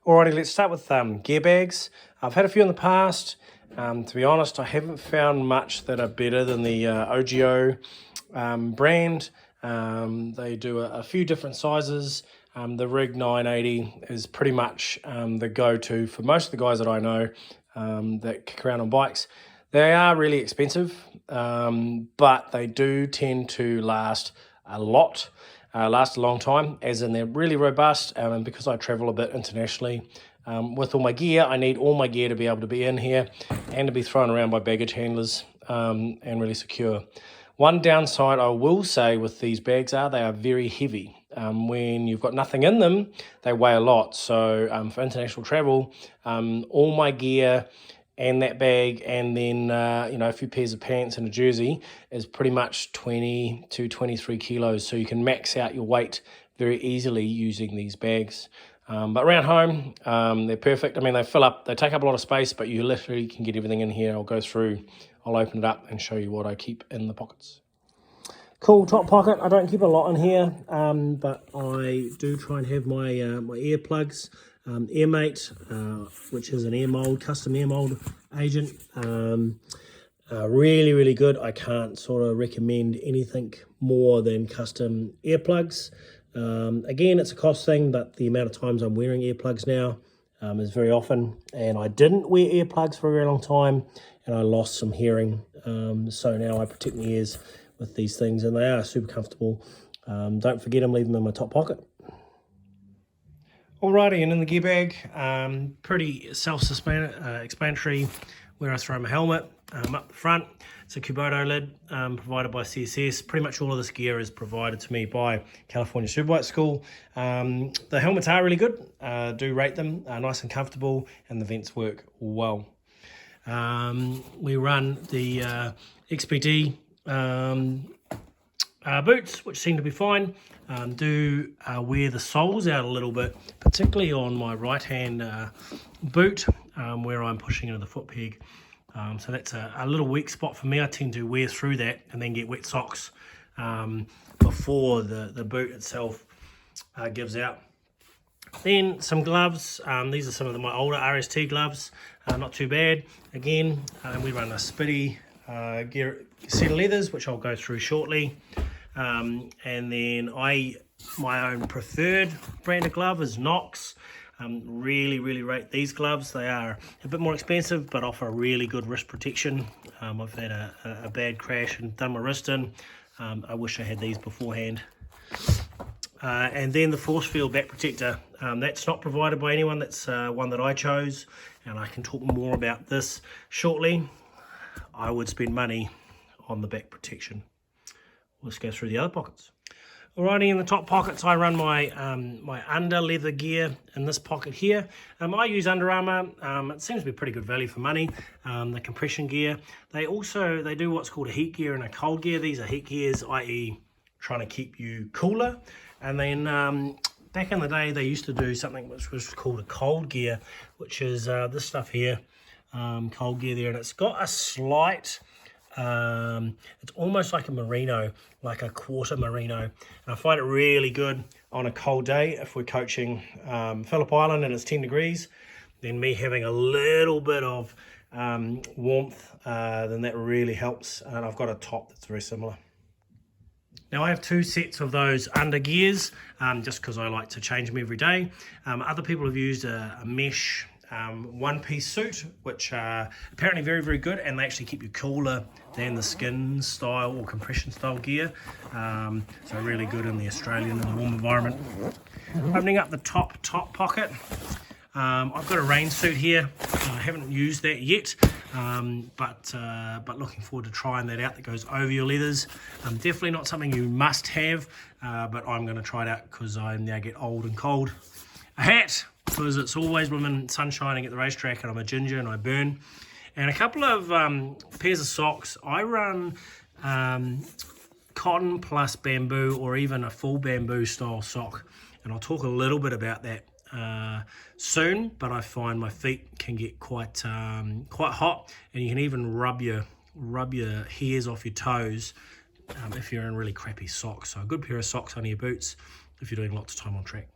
Alrighty, let's start with gear bags. I've had a few in the past. To be honest, I haven't found much that are better than the OGO brand. They do a few different sizes. The Rig 980 is pretty much the go-to for most of the guys that I know that kick around on bikes. They are really expensive, but they do tend to last a lot. Last a long time, as in they're really robust, and because I travel a bit internationally with all my gear, I need all my gear to be able to be in here and to be thrown around by baggage handlers and really secure. One downside I will say with these bags they are very heavy. When you've got nothing in them, they weigh a lot. So for international travel, all my gear and that bag, and then a few pairs of pants and a jersey is pretty much 20 to 23 kilos. So you can max out your weight very easily using these bags. But around home, they're perfect. I mean, they take up a lot of space, but you literally can get everything in here. I'll open it up and show you what I keep in the pockets. Cool top pocket. I don't keep a lot in here, but I do try and have my earplugs. Airmate, which is an air mold, custom air mold agent. Really good. I can't sort of recommend anything more than custom earplugs. Again, it's a cost thing, but the amount of times I'm wearing earplugs now is very often, and I didn't wear earplugs for a very long time and I lost some hearing, so now I protect my ears with these things, and they are super comfortable. Don't forget I'm leaving them in my top pocket. Alrighty, and in the gear bag, pretty self-explanatory where I throw my helmet. Up the front, it's a Kubota lid provided by CSS. Pretty much all of this gear is provided to me by California Superbike School. The helmets are really good, do rate them, nice and comfortable, and the vents work well. We run the XPD boots, which seem to be fine. Do wear the soles out a little bit, particularly on my right hand boot where I'm pushing into the foot peg. So that's a little weak spot for me. I tend to wear through that and then get wet socks before the boot itself gives out. Then some gloves. These are some of my older RST gloves, not too bad. Again, we run a Spitty set of leathers, which I'll go through shortly. And then my own preferred brand of glove is Knox. Really rate these gloves. They are a bit more expensive, but offer really good wrist protection. I've had a bad crash and done my wrist in. I wish I had these beforehand. And then the force field back protector. That's not provided by anyone. That's one that I chose, and I can talk more about this shortly. I would spend money on the back protection. Let's go through the other pockets. Alrighty, in the top pockets, I run my my under leather gear in this pocket here. I use Under Armour. It seems to be pretty good value for money. The compression gear. They do what's called a heat gear and a cold gear. These are heat gears, i.e. trying to keep you cooler. And then back in the day, they used to do something which was called a cold gear, which is this stuff here, cold gear there, and it's got a slight. It's almost like a merino, like a quarter merino, and I find it really good on a cold day if we're coaching Phillip Island and it's 10 degrees. Then me having a little bit of warmth, then that really helps. And I've got a top that's very similar. Now I have two sets of those under gears, just because I like to change them every day. Other people have used a mesh one-piece suit, which are apparently very good, and they actually keep you cooler than the skin style or compression style gear. So really good in the Australian and the warm environment. Opening up the top pocket, I've got a rain suit here. I haven't used that yet, but looking forward to trying that out. That goes over your leathers. Definitely not something you must have, but I'm going to try it out because I now get old and cold. A hat, because it's always when I'm sun shining at the racetrack and I'm a ginger and I burn. And a couple of pairs of socks. I run cotton plus bamboo, or even a full bamboo style sock, and I'll talk a little bit about that soon. But I find my feet can get quite hot, and you can even rub your hairs off your toes if you're in really crappy socks. So a good pair of socks under your boots if you're doing lots of time on track.